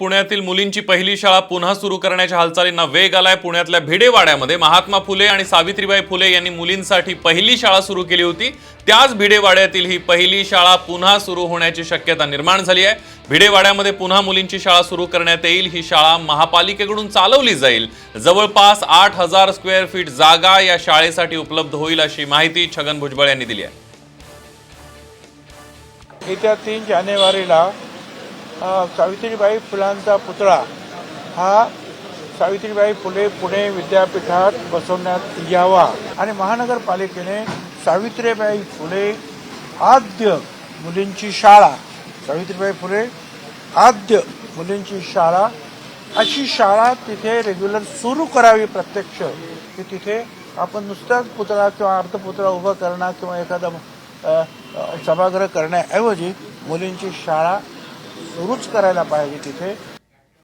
पुण्यातील मुलींची पहिली शाळा पुन्हा सुरू करण्याच्या हालचालींना वेग आलाय। पुण्यातल्या भिडेवाड्यामध्ये महात्मा फुले आणि सावित्रीबाई फुले यांनी मुलींसाठी पहिली शाळा सुरू केली होती। त्याच भिडेवाड्यातील ही पहिली शाळा पुन्हा सुरू होण्याची शक्यता निर्माण झाली आहे। भिडेवाड्यामध्ये पुन्हा मुलींची शाळा सुरू करण्यात येईल। ही शाळा महापालिकेकडून चालवली जाईल। जवळपास 8000 स्क्वेअर फीट जागा या शाळेसाठी उपलब्ध होईल अशी माहिती छगन भुजबळ यांनी दिली आहे। येत्या 3 जानेवारीला सावित्रीबाई फुलांचा पुतळा हा सावित्रीबाई फुले पुणे विद्यापीठात बसवण्यात यावा आणि महानगरपालिकेने सावित्रीबाई फुले आद्य मुलींची शाळा सावित्रीबाई फुले आद्य मुलींची शाळा अशी शाळा तिथे रेग्युलर सुरू करावी। प्रत्यक्ष की तिथे आपण नुसताच पुतळा किंवा अर्धपुतळा उभा करणं किंवा एखादा सभागृह करण्याऐवजी मुलींची शाळा सुरूच करायला पाहिजे तिथे।